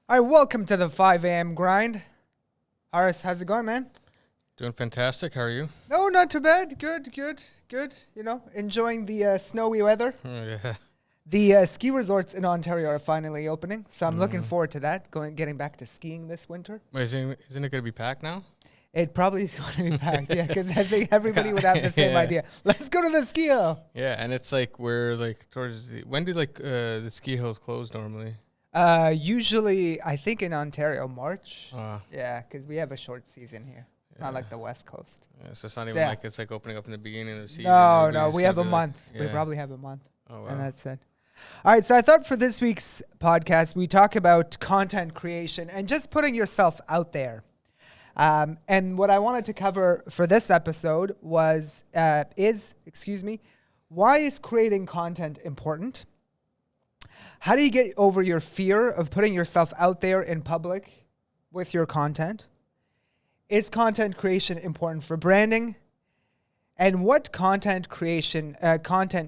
All right, welcome to the 5 a.m. grind. Horace, how's it going, man? Doing fantastic. How are you? No, not too bad. Good. You know, enjoying the snowy weather. Oh, yeah. The ski resorts in Ontario are finally opening, so I'm looking forward to that, getting back to skiing this winter. Wait, isn't it going to be packed now? It probably is going to be packed, yeah, because I think everybody would have the same Yeah. idea. Let's go to the ski hill. Yeah, and it's like we're like towards when do the ski hills close normally? Usually, I think in Ontario, March. Uh, Yeah, because we have a short season here. It's not Yeah. like the West Coast. yeah, so it's not So even yeah. like it's like opening up in the beginning of the season. No, Everybody's we gonna have a be like- month. We yeah. probably have a month. Oh wow. And that's it. All right, so I thought for this week's podcast, we talk about content creation and just putting yourself out there. And what I wanted to cover for this episode why is creating content important? How do you get over your fear of putting yourself out there in public with your content? Is content creation important for branding? And what content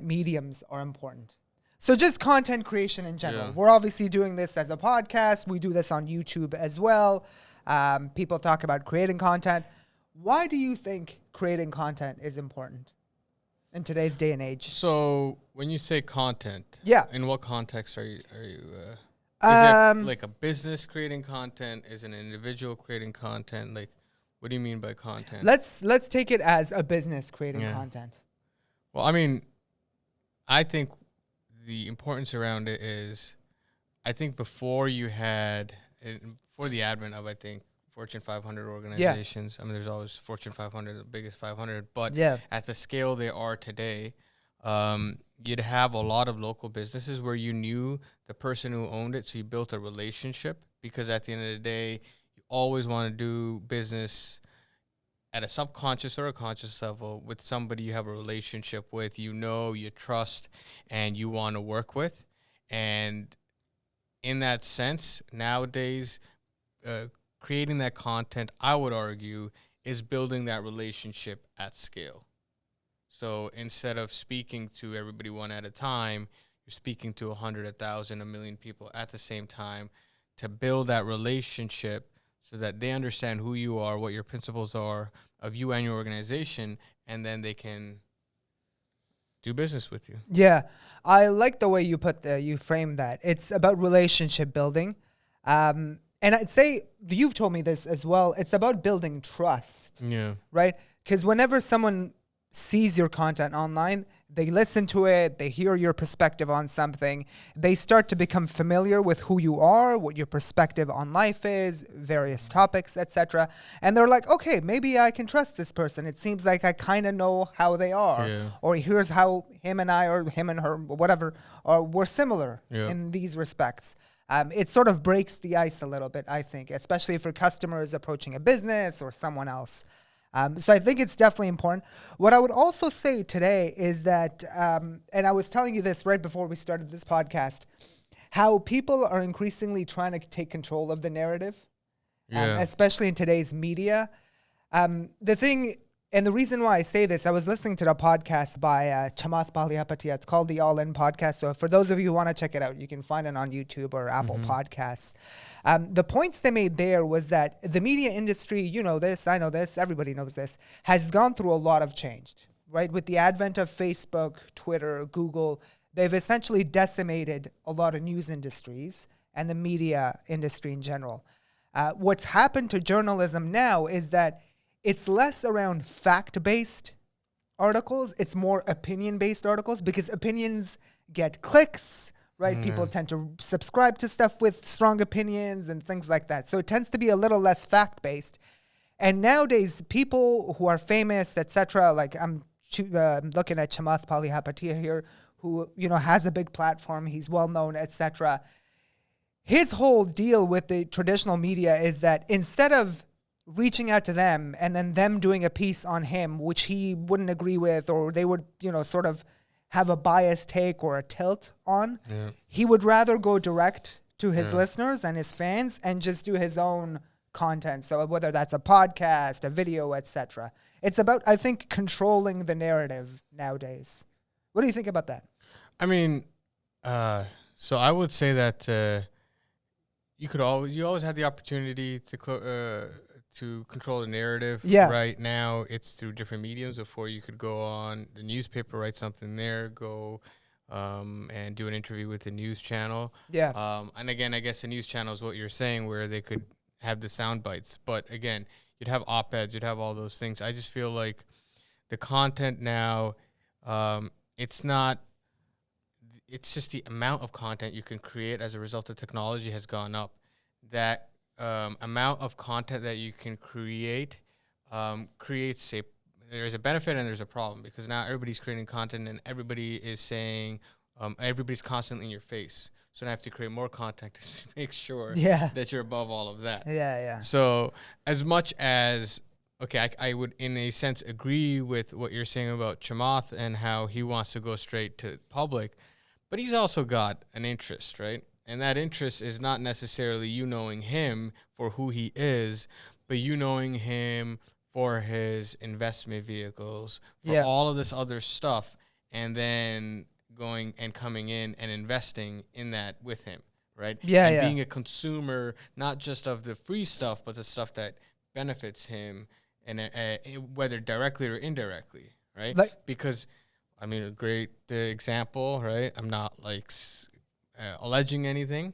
mediums are important? So just content creation in general. Yeah. We're obviously doing this as a podcast. We do this on YouTube as well. People talk about creating content. Why do you think creating content is important in today's day and age? So when you say content, Yeah. in what context are you? Is Um, it like a business creating content? Is it an individual creating content? Like, what do you mean by content? Let's take it as a business creating Yeah. content. Well, I mean, I think the importance around it is, I think before the advent of, I think, Fortune 500 organizations, I mean, there's always Fortune 500, the biggest 500, but Yeah. at the scale they are today, you'd have a lot of local businesses where you knew the person who owned it, so you built a relationship, because at the end of the day, you always want to do business at a subconscious or a conscious level with somebody you have a relationship with, you trust, and you want to work with. And in that sense, nowadays, creating that content, I would argue, is building that relationship at scale. So instead of speaking to everybody one at a time, you're speaking to 100, 1,000, 1,000,000 people at the same time to build that relationship so that they understand who you are, what your principles are of you and your organization, and then they can do business with you. Yeah, I like the way you frame that. It's about relationship building. And I'd say, you've told me this as well, it's about building trust, Yeah. right? Because whenever someone sees your content online, they listen to it, they hear your perspective on something, they start to become familiar with who you are, what your perspective on life is, various topics, etc. And they're like, okay, maybe I can trust this person. It seems like I kind of know how they are. Yeah. Or here's how him and I, or him and her, whatever, we're similar Yeah. in these respects. It sort of breaks the ice a little bit, I think, especially for customers approaching a business or someone else. So I think it's definitely important. What I would also say today is that, and I was telling you this right before we started this podcast, how people are increasingly trying to take control of the narrative, Yeah. especially in today's media. The thing, and the reason why I say this, I was listening to the podcast by Chamath Palihapitiya. It's called the All In Podcast. So for those of you who want to check it out, you can find it on YouTube or Apple Podcasts. The points they made there was that the media industry, you know this, I know this, everybody knows this, has gone through a lot of change, right? With the advent of Facebook, Twitter, Google, they've essentially decimated a lot of news industries and the media industry in general. What's happened to journalism now is that it's less around fact-based articles. It's more opinion-based articles because opinions get clicks, right? People tend to subscribe to stuff with strong opinions and things like that. So it tends to be a little less fact-based. And nowadays, people who are famous, etc., like I'm looking at Chamath Palihapitiya here, who has a big platform, he's well-known, etc. His whole deal with the traditional media is that instead of reaching out to them and then them doing a piece on him, which he wouldn't agree with, or they would, sort of have a biased take or a tilt on, he would rather go direct to his listeners and his fans and just do his own content. So whether that's a podcast, a video, etc. It's about, I think, controlling the narrative nowadays. What do you think about that? I mean, so I would say that you always had the opportunity to control the narrative. Yeah. Right now, it's through different mediums. Before, you could go on the newspaper, write something there, go and do an interview with the news channel. Yeah. And again, I guess the news channel is what you're saying, where they could have the sound bites. But again, you'd have op-eds, you'd have all those things. I just feel like the content now, it's not. It's just the amount of content you can create as a result of technology has gone up. That amount of content that you can create creates there's a benefit and there's a problem, because now everybody's creating content and everybody is saying, everybody's constantly in your face. So now I have to create more content to make sure that you're above all of that. Yeah. So as much as, okay, I would in a sense agree with what you're saying about Chamath and how he wants to go straight to public, but he's also got an interest, right? And that interest is not necessarily you knowing him for who he is, but you knowing him for his investment vehicles, for all of this other stuff, and then going and coming in and investing in that with him, right? And being a consumer, not just of the free stuff, but the stuff that benefits him, and whether directly or indirectly, right? Because, I mean, a great example, right? I'm not like alleging anything,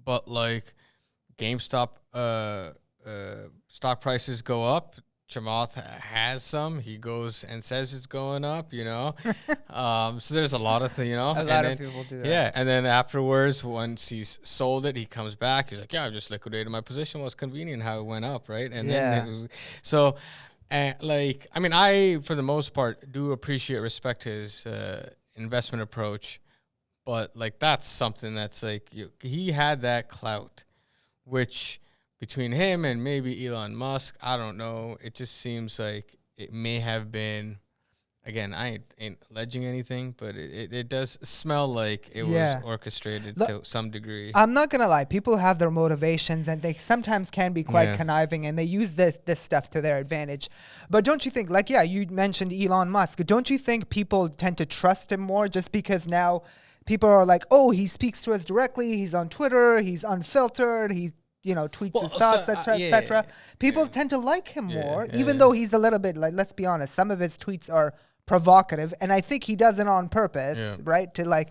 but like GameStop stock prices go up. Chamath has some. He goes and says it's going up, so there's a lot of things, A lot of people do that. Yeah, and then afterwards, once he's sold it, he comes back. He's like, yeah, I just liquidated my position. Well, it's convenient how it went up, right? And then I, for the most part, do appreciate, respect his investment approach, but like that's something that's like he had that clout, which between him and maybe Elon Musk, I don't know. It just seems like it may have been. Again, I ain't alleging anything, but it does smell like it was orchestrated to some degree. I'm not going to lie. People have their motivations, and they sometimes can be quite conniving, and they use this stuff to their advantage. But don't you think, you mentioned Elon Musk. Don't you think people tend to trust him more just because now people are like, oh, he speaks to us directly. He's on Twitter. He's unfiltered. He tweets his thoughts, etc. People tend to like him more, even though he's a little bit, like, let's be honest, some of his tweets are provocative, and I think he does it on purpose, right? To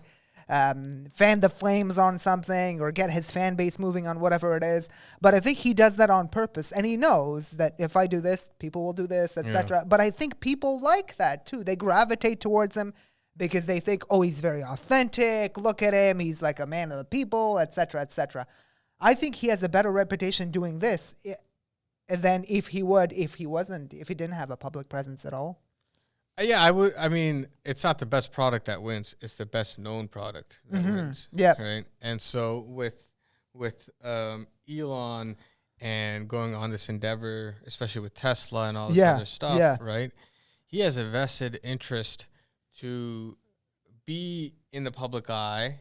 fan the flames on something or get his fan base moving on whatever it is. But I think he does that on purpose, and he knows that if I do this, people will do this, etc. But I think people like that too. They gravitate towards him because they think, oh, he's very authentic. Look at him. He's like a man of the people, etc., etc. I think he has a better reputation doing this than if he didn't have a public presence at all. Yeah, I would. I mean, it's not the best product that wins; it's the best known product that wins. Yeah. Right. And so with Elon and going on this endeavor, especially with Tesla and all this other stuff, right? He has a vested interest to be in the public eye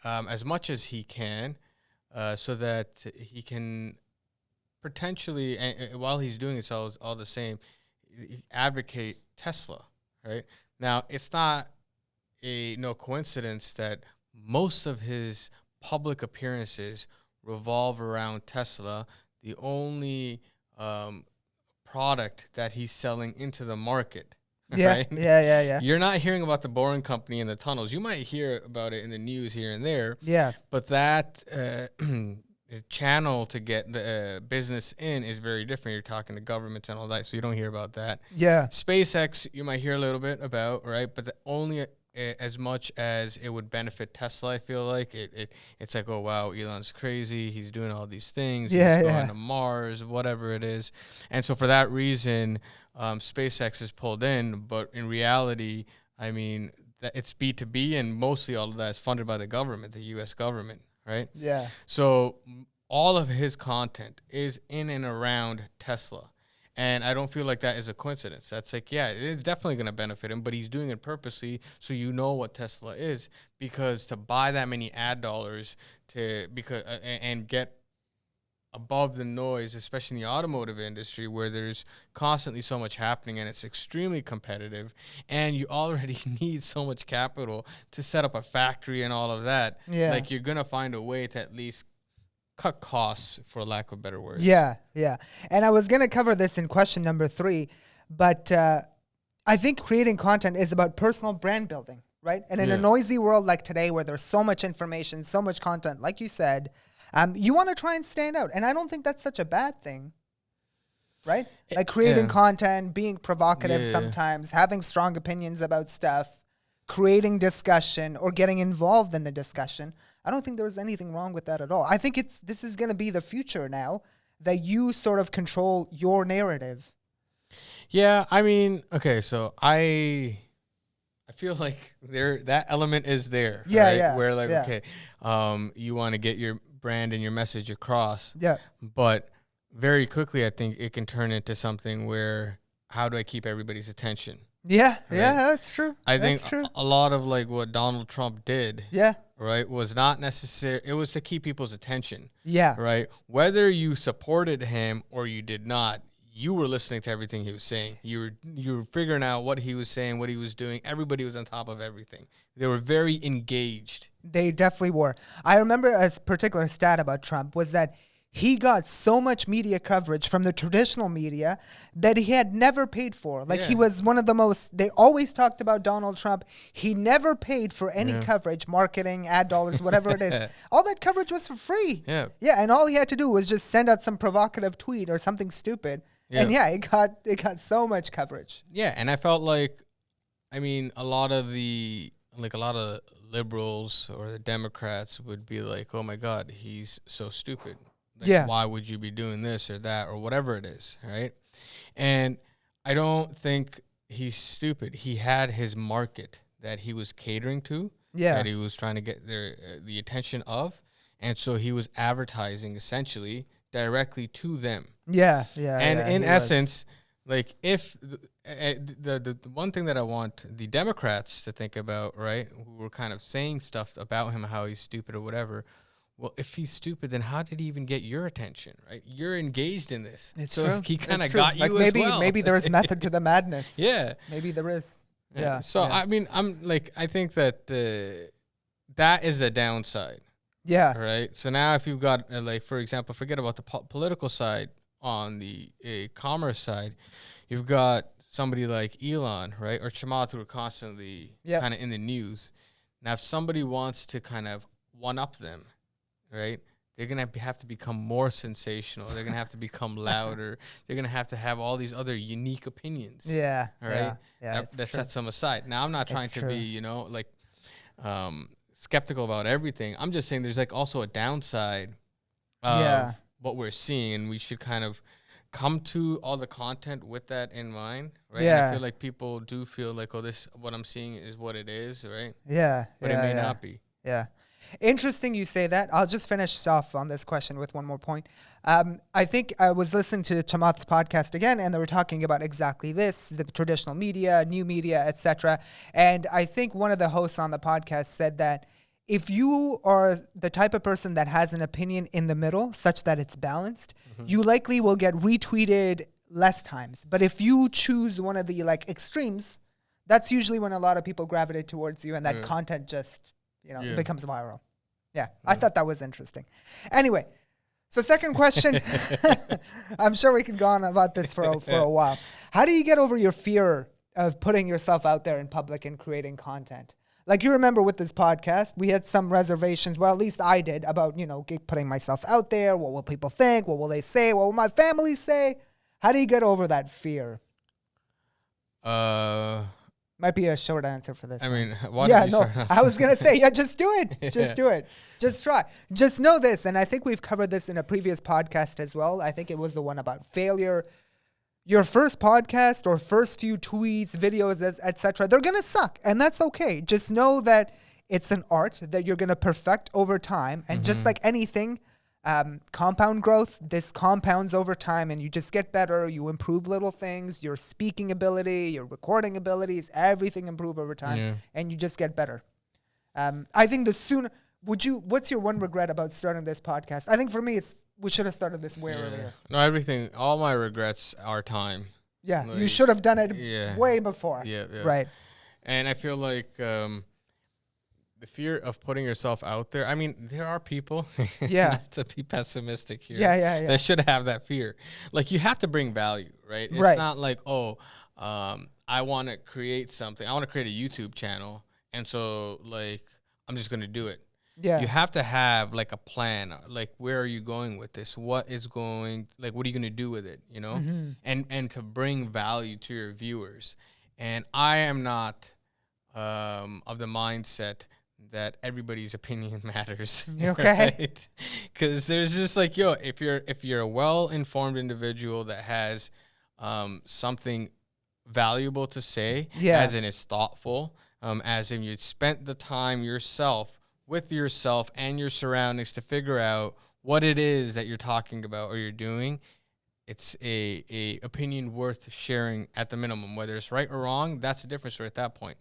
as much as he can, so that he can potentially, and while he's doing it all the same, advocate Tesla. Right now, it's not no coincidence that most of his public appearances revolve around Tesla, the only product that he's selling into the market. Right? Yeah. You're not hearing about the Boring Company and the tunnels. You might hear about it in the news here and there. Yeah. But that channel to get the business in is very different. You're talking to governments and all that, so you don't hear about that. Yeah. SpaceX, you might hear a little bit about, right? But only as much as it would benefit Tesla, I feel like. It's like, oh, wow, Elon's crazy. He's doing all these things. He's going to Mars, whatever it is. And so for that reason, SpaceX is pulled in. But in reality, I mean, it's B2B, and mostly all of that is funded by the government, the U.S. government. Right? Yeah. So all of his content is in and around Tesla. And I don't feel like that is a coincidence. That's like, yeah, it's definitely going to benefit him, but he's doing it purposely so you know what Tesla is, because to buy that many ad dollars and get above the noise, especially in the automotive industry where there's constantly so much happening and it's extremely competitive, and you already need so much capital to set up a factory and all of that. Yeah. Like, you're going to find a way to at least cut costs, for lack of better words. Yeah. And I was going to cover this in question number 3, but I think creating content is about personal brand building, right? And in a noisy world like today where there's so much information, so much content, like you said, you want to try and stand out. And I don't think that's such a bad thing, right? Like creating content, being provocative sometimes, having strong opinions about stuff, creating discussion or getting involved in the discussion. I don't think there's anything wrong with that at all. I think this is going to be the future now, that you sort of control your narrative. Yeah, I mean, okay, so I feel like that element is there. Yeah, right? yeah. Where okay, you want to get your brand and your message across. Yeah. But very quickly, I think it can turn into something where, how do I keep everybody's attention? Yeah, right? yeah, that's true. I that's think true. a lot of like what Donald Trump did. Yeah. Right, was not necessary. It was to keep people's attention. Yeah. Right. Whether you supported him or you did not, you were listening to everything he was saying. You were figuring out what he was saying, what he was doing. Everybody was on top of everything. They were very engaged. They definitely were. I remember a particular stat about Trump was that he got so much media coverage from the traditional media that he had never paid for. Like he was one of the most, they always talked about Donald Trump. He never paid for any coverage, marketing, ad dollars, whatever it is. All that coverage was for free. Yeah. Yeah. And all he had to do was just send out some provocative tweet or something stupid. Yeah. And it got so much coverage. Yeah. And I felt like, I mean, a lot of liberals or the Democrats would be like, oh my God, he's so stupid. Like, why would you be doing this or that or whatever it is, right? And I don't think he's stupid. He had his market that he was catering to, that he was trying to get the attention of, and so he was advertising essentially directly to them. Yeah. And in essence, like if the one thing that I want the Democrats to think about, right, who were kind of saying stuff about him, how he's stupid or whatever. Well, if he's stupid, then how did he even get your attention, right? You're engaged in this. It's so true. He kind of got you like as well. Maybe there is method to the madness. Yeah. Maybe there is. Yeah. So, I mean, I think that that is a downside. Yeah. Right? So now if you've got, like, for example, forget about the political side, on the commerce side, you've got somebody like Elon, right? Or Chamath, who are constantly kind of in the news. Now, if somebody wants to kind of one-up them, right? They're going to have to become more sensational. They're going to have to become louder. They're going to have all these other unique opinions. Yeah. All right? Yeah. That sets them aside. Now, I'm not trying to be, skeptical about everything. I'm just saying there's like also a downside of what we're seeing, and we should kind of come to all the content with that in mind, right? Yeah. And I feel like people do feel like, oh, what I'm seeing is what it is, right? Yeah. But it may not be. Yeah. Interesting you say that. I'll just finish off on this question with one more point. I think I was listening to Chamath's podcast again, and they were talking about exactly this, the traditional media, new media, etc. And I think one of the hosts on the podcast said that if you are the type of person that has an opinion in the middle, such that it's balanced, you likely will get retweeted less times. But if you choose one of the extremes, that's usually when a lot of people gravitate towards you, and that content just becomes viral. Yeah, I thought that was interesting. Anyway, so second question. I'm sure we could go on about this for a while. How do you get over your fear of putting yourself out there in public and creating content? Like, you remember with this podcast, we had some reservations, well, at least I did, about, putting myself out there. What will people think? What will they say? What will my family say? How do you get over that fear? Might be a short answer for this. I mean, I was going to say, just do it. Just do it. Just try. Just know this, and I think we've covered this in a previous podcast as well. I think it was the one about failure. Your first podcast or first few tweets, videos, etc., they're going to suck, and that's okay. Just know that it's an art that you're going to perfect over time, and just like anything, compound growth, this compounds over time, and you just get better. You improve little things, your speaking ability, your recording abilities, everything improve over time, and you just get better. I think the sooner, what's your one regret about starting this podcast? I think for me, we should have started this way earlier. No, all my regrets are time. Yeah, you should have done it way before. Yeah. Right. And I feel like the fear of putting yourself out there. I mean, there are people, Yeah. not to be pessimistic here, Yeah. that should have that fear. Like, you have to bring value, right? It's Right. not like, I want to create something. I want to create a YouTube channel. And so, like, I'm just going to do it. Yeah. You have to have, like, a plan. Like, where are you going with this? What are you going to do with it, you know? Mm-hmm. And to bring value to your viewers. And I am not of the mindset that everybody's opinion matters. Okay. Because there's just like, if you're a well-informed individual that has something valuable to say, Yeah. as in it's thoughtful, as in you spent the time with yourself and your surroundings to figure out what it is that you're talking about or you're doing, it's a opinion worth sharing at the minimum. Whether it's right or wrong, that's a different story at that point.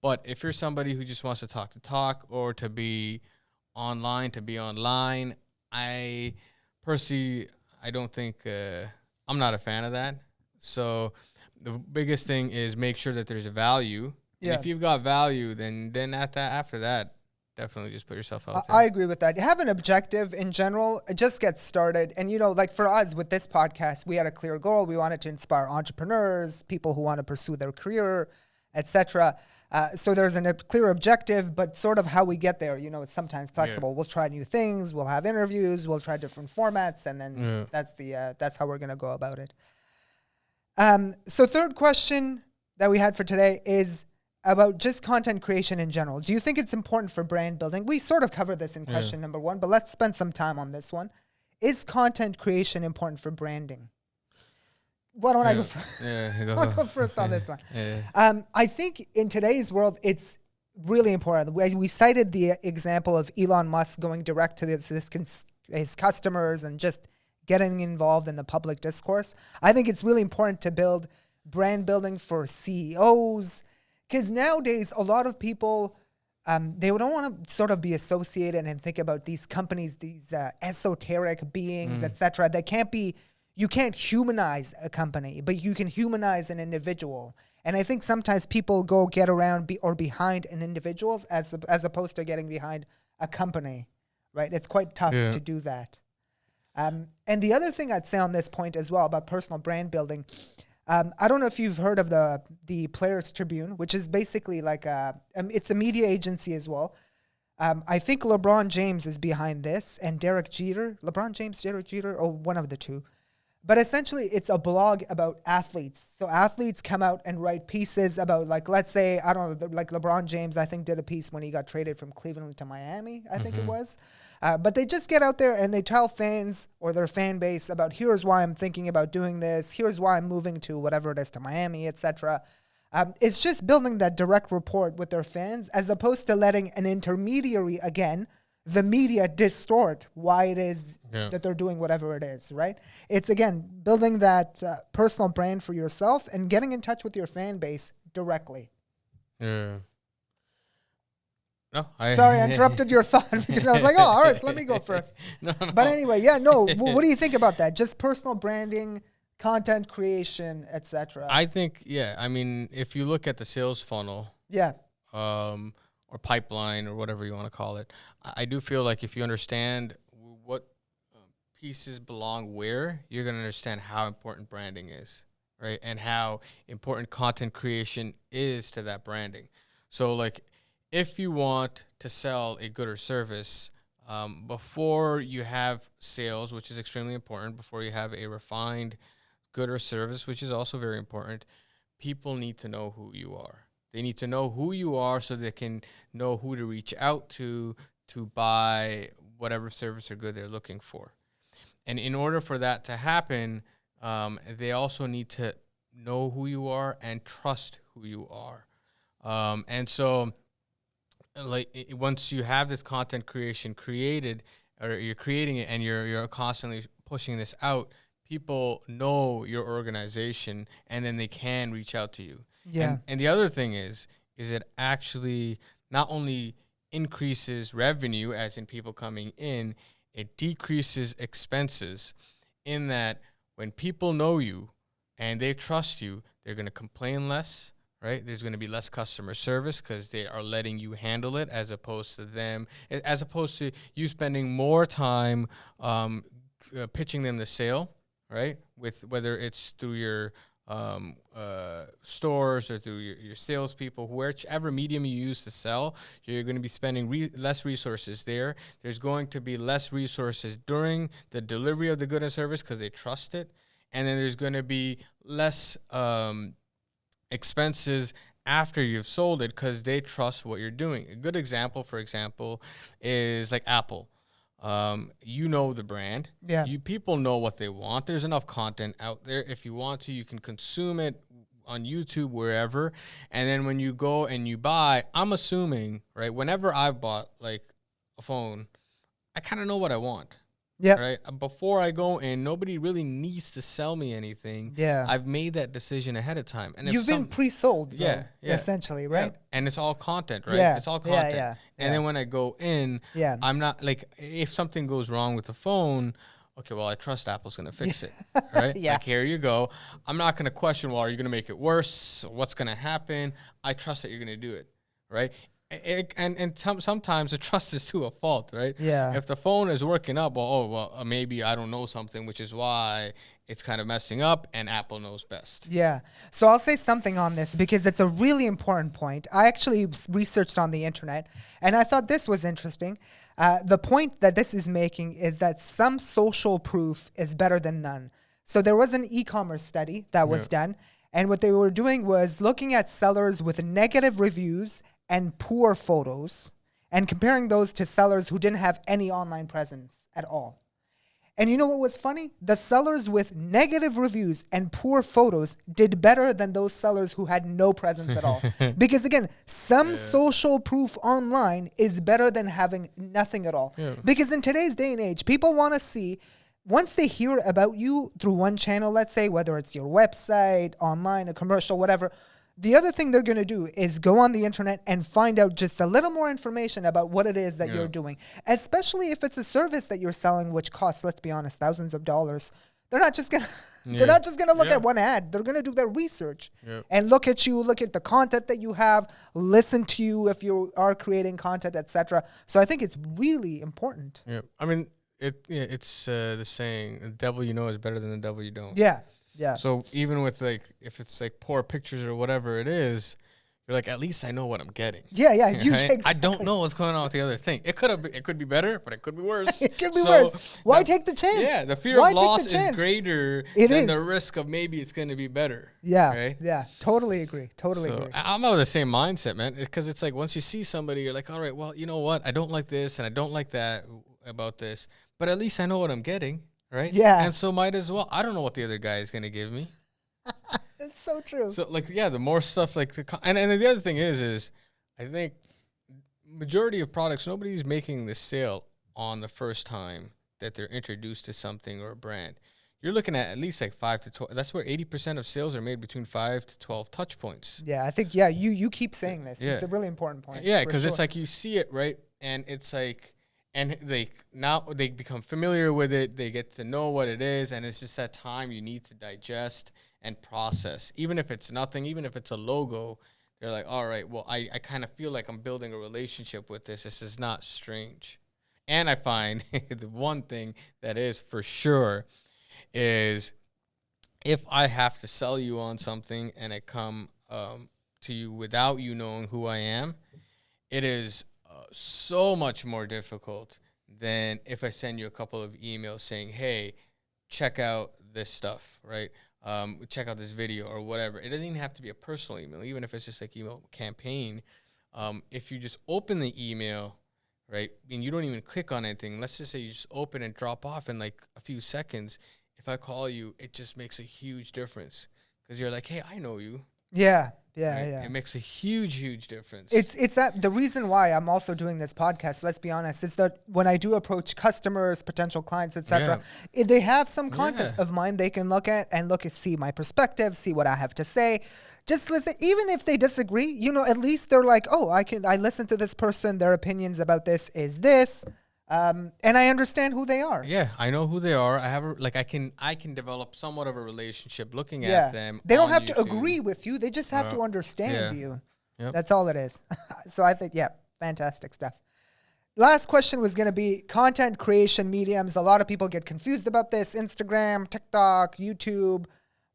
But if you're somebody who just wants to talk or to be online, I personally, I don't think, I'm not a fan of that. So the biggest thing is make sure that there's a value. Yeah. And if you've got value, then after that, definitely just put yourself out there. I agree with that. Have an objective in general. Just get started. And, like for us with this podcast, we had a clear goal. We wanted to inspire entrepreneurs, people who want to pursue their career, etc. So there's a clear objective, but sort of how we get there, it's sometimes flexible. Yeah. We'll try new things. We'll have interviews. We'll try different formats. And then that's how we're going to go about it. So third question that we had for today is about just content creation in general. Do you think it's important for brand building? We sort of covered this in question number 1, but let's spend some time on this one. Is content creation important for branding? Why don't I go first? I'll go first on this one. I think in today's world, it's really important. We cited the example of Elon Musk going direct to his customers and just getting involved in the public discourse. I think it's really important to build brand building for CEOs, because nowadays a lot of people, they don't want to sort of be associated and think about these companies, these esoteric beings, etc. You can't humanize a company, but you can humanize an individual. And I think sometimes people get around behind an individual as opposed to getting behind a company, right? It's quite tough to do that. And the other thing I'd say on this point as well about personal brand building, I don't know if you've heard of the Players Tribune, which is basically like it's a media agency as well. I think LeBron James is behind this, and Derek Jeter, or one of the two. But essentially, it's a blog about athletes. So athletes come out and write pieces about, like, let's say, I don't know, like LeBron James, I think, did a piece when he got traded from Cleveland to Miami, I think it was. But they just get out there and they tell fans or their fan base about, here's why I'm thinking about doing this, here's why I'm moving to whatever it is, to Miami, etc. It's just building that direct rapport with their fans, as opposed to letting an intermediary, again, the media, distort why it is that they're doing whatever it is, right? It's, again, building that personal brand for yourself and getting in touch with your fan base directly. Yeah. No, Sorry, I interrupted your thought because I was like, oh, all right, so let me go first. No. But anyway, what do you think about that? Just personal branding, content creation, etc. I think, I mean, if you look at the sales funnel, or pipeline, or whatever you want to call it, I do feel like if you understand what pieces belong where, you're going to understand how important branding is, right? And how important content creation is to that branding. So, like, if you want to sell a good or service, before you have sales, which is extremely important, before you have a refined good or service, which is also very important, people need to know who you are. They need to know who you are so they can know who to reach out to buy whatever service or good they're looking for. And in order for that to happen, they also need to know who you are and trust who you are. And so, like, once you have this content creation created, or you're creating it and you're constantly pushing this out, people know your organization, and then they can reach out to you. Yeah. And the other thing is it actually not only increases revenue, as in people coming in, it decreases expenses, in that when people know you and they trust you, they're going to complain less, right? There's going to be less customer service because they are letting you handle it, as opposed to you spending more time pitching them the sale, right? With whether it's through your stores or through your salespeople, whichever medium you use to sell, you're going to be spending less resources there. There's going to be less resources during the delivery of the good and service because they trust it. And then there's going to be less expenses after you've sold it because they trust what you're doing. A good example, for example, is like Apple. You know the brand. Yeah. People know what they want. There's enough content out there. If you want to, you can consume it on YouTube, wherever. And then when you go and you buy, I'm assuming, right, whenever I've bought like a phone, I kind of know what I want. Yeah. Right. Before I go in, nobody really needs to sell me anything. Yeah. I've made that decision ahead of time. And you've been pre-sold, though, yeah, essentially, right? Yeah. And it's all content, right? Yeah. It's all content. Yeah. And then when I go in, I'm not like, if something goes wrong with the phone, okay, well, I trust Apple's going to fix it, right? Yeah. Like, here you go. I'm not going to question, well, are you going to make it worse? What's going to happen? I trust that you're going to do it, right? Sometimes the trust is to a fault, right? Yeah. If the phone is working up, maybe I don't know something, which is why it's kind of messing up, and Apple knows best. Yeah. So I'll say something on this because it's a really important point. I actually researched on the internet, and I thought this was interesting. The point that this is making is that some social proof is better than none. So there was an e-commerce study that was done, and what they were doing was looking at sellers with negative reviews and poor photos and comparing those to sellers who didn't have any online presence at all. And you know what was funny? The sellers with negative reviews and poor photos did better than those sellers who had no presence at all. Because again, some social proof online is better than having nothing at all. Yeah. Because in today's day and age, people want to see, once they hear about you through one channel, let's say, whether it's your website, online, a commercial, whatever, the other thing they're going to do is go on the internet and find out just a little more information about what it is that you're doing, especially if it's a service that you're selling, which costs, let's be honest, thousands of dollars. They're not just going to they're not just going to look at one ad. They're going to do their research and look at you, look at the content that you have, listen to you if you are creating content, etc. So I think it's really important. Yeah. I mean, it's the saying, the devil you know is better than the devil you don't. Yeah. Yeah. So even with like, if it's like poor pictures or whatever it is, you're like, at least I know what I'm getting. Yeah, yeah. Right? Exactly. I don't know what's going on with the other thing. It could be better, but it could be worse. It could be worse. Why take the chance? Yeah, the fear of loss is greater than the risk of maybe it's going to be better. Yeah, right? Yeah. Totally agree. Totally agree. I'm of the same mindset, man. Because it's like, once you see somebody, you're like, all right, well, you know what? I don't like this and I don't like that about this, but at least I know what I'm getting. Right? Yeah. And so might as well. I don't know what the other guy is going to give me. It's so true. So, like, yeah, the more stuff, like, and the other thing is I think majority of products, nobody's making the sale on the first time that they're introduced to something or a brand. You're looking at least like 5 to 12. That's where 80% of sales are made, between 5 to 12 touch points. Yeah, I think, you keep saying this. Yeah. It's a really important point. Yeah, because it's like, you see it, right? And it's like, and now they become familiar with it. They get to know what it is, and it's just that time you need to digest and process. Even if it's nothing, even if it's a logo, they're like, all right, well, I kind of feel like I'm building a relationship with this. This is not strange. And I find the one thing that is for sure is, if I have to sell you on something and I come to you without you knowing who I am, it is so much more difficult than if I send you a couple of emails saying, hey, check out this stuff, right? Check out this video or whatever. It doesn't even have to be a personal email, even if it's just like email campaign. If you just open the email, right, and you don't even click on anything, let's just say you just open and drop off in like a few seconds. If I call you, it just makes a huge difference, because you're like, hey, I know you. Yeah. Right? Yeah. It makes a huge difference. It's that the reason why I'm also doing this podcast, let's be honest, is that when I do approach customers, potential clients, etc., they have some content of mine they can look at and see my perspective, see what I have to say. Just listen. Even if they disagree, at least they're like, oh, I listened to this person, their opinions about this is this. And I understand who they are. Yeah, I know who they are. I have I can develop somewhat of a relationship looking Yeah. at them. They don't on have to YouTube. agree with you. They just have to understand Yeah. you. Yep. That's all it is. So I think, yeah, fantastic stuff. Last question was going to be content creation mediums. A lot of people get confused about this. Instagram, TikTok, YouTube,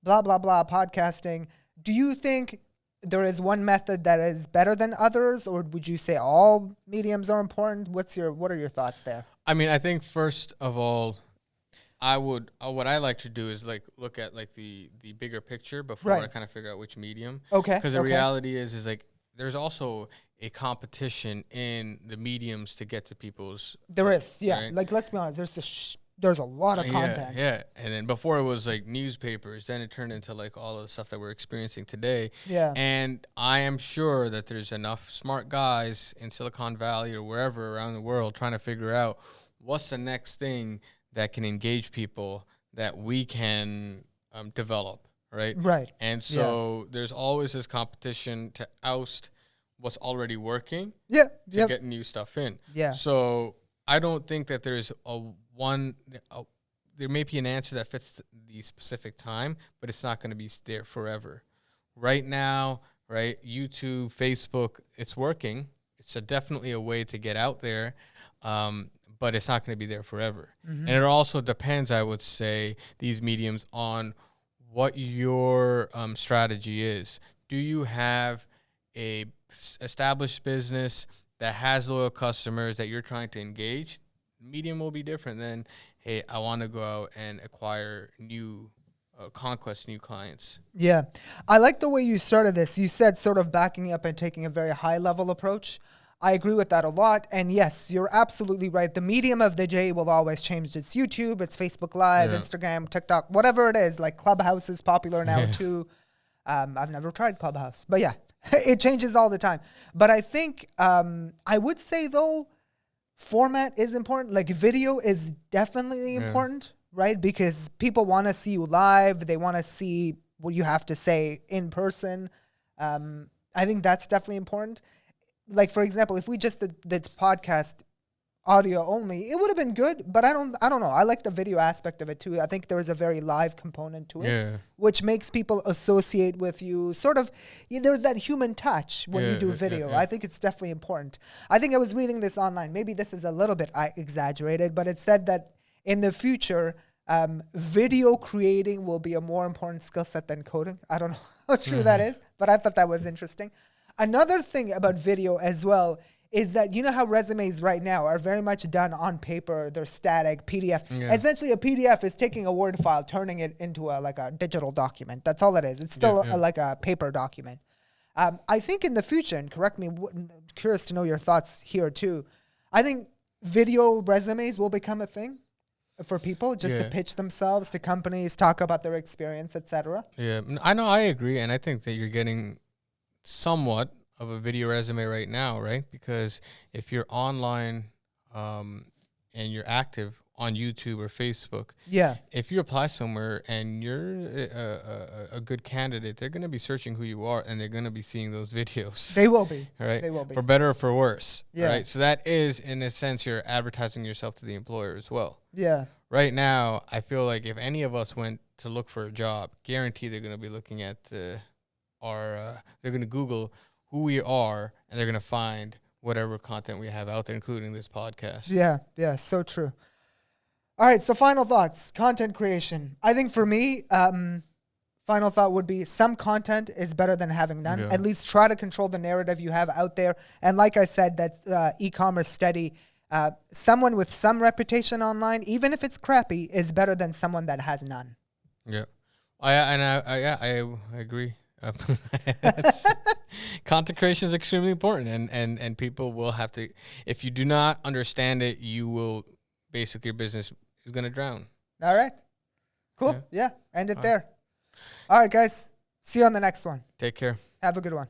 blah, blah, blah, podcasting. Do you think there is one method that is better than others, or would you say all mediums are important? What are your thoughts there? I mean, I think first of all, what I like to do is like look at like the bigger picture before I kind of figure out which medium. Okay. Because the reality is like there's also a competition in the mediums to get to people's. There is, yeah. Right? Like, let's be honest. There's a lot of content. Yeah. And then before it was like newspapers, then it turned into like all of the stuff that we're experiencing today. Yeah. And I am sure that there's enough smart guys in Silicon Valley or wherever around the world trying to figure out what's the next thing that can engage people that we can develop, right? Right. And so there's always this competition to oust what's already working to get new stuff in. Yeah. So I don't think that there's there may be an answer that fits the specific time, but it's not going to be there forever. Right now, right, YouTube, Facebook, it's working. It's definitely a way to get out there, but it's not going to be there forever. Mm-hmm. And it also depends, I would say, these mediums on what your strategy is. Do you have a established business that has loyal customers that you're trying to engage? Medium will be different than, hey, I want to go out and acquire conquest new clients. Yeah. I like the way you started this. You said sort of backing up and taking a very high level approach. I agree with that a lot. And yes, you're absolutely right. The medium of the day will always change. It's YouTube, it's Facebook Live, Instagram, TikTok, whatever it is. Like Clubhouse is popular now too. I've never tried Clubhouse, but yeah, it changes all the time. But I think I would say though, format is important. Like video is definitely important, right? Because people want to see you live. They want to see what you have to say in person. I think that's definitely important. Like, for example, if we just did this podcast audio only, it would have been good, but I don't know. I like the video aspect of it too. I think there is a very live component to it, which makes people associate with you. Sort of, there's that human touch when you do video. I think it's definitely important. I think I was reading this online. Maybe this is a little bit exaggerated, but it said that in the future, video creating will be a more important skill set than coding. I don't know how true that is, but I thought that was interesting. Another thing about video as well is that you know how resumes right now are very much done on paper. They're static, PDF. Yeah. Essentially, a PDF is taking a Word file, turning it into like a digital document. That's all it is. It's still like a paper document. I think in the future, and correct me, curious to know your thoughts here too, I think video resumes will become a thing for people just to pitch themselves to companies, talk about their experience, etc. Yeah, I know, I agree. And I think that you're getting somewhat of a video resume right now, right? Because if you're online and you're active on YouTube or Facebook, if you apply somewhere and you're a good candidate, they're going to be searching who you are and they're going to be seeing those videos. They will be. Right? They will be. For better or for worse. Right? So that is, in a sense, you're advertising yourself to the employer as well. Yeah. Right now, I feel like if any of us went to look for a job, guarantee they're going to be looking at they're going to Google who we are, and they're going to find whatever content we have out there, including this podcast. Yeah, so true. All right, so final thoughts, content creation. I think for me, final thought would be some content is better than having none. At least try to control the narrative you have out there. And like I said, that e-commerce study, someone with some reputation online, even if it's crappy, is better than someone that has none. Yeah, I agree. Content creation is extremely important, and people will have to, if you do not understand it, you will basically, your business is going to drown. All right, cool. Yeah, end it there. All right, guys, see you on the next one. Take care. Have a good one.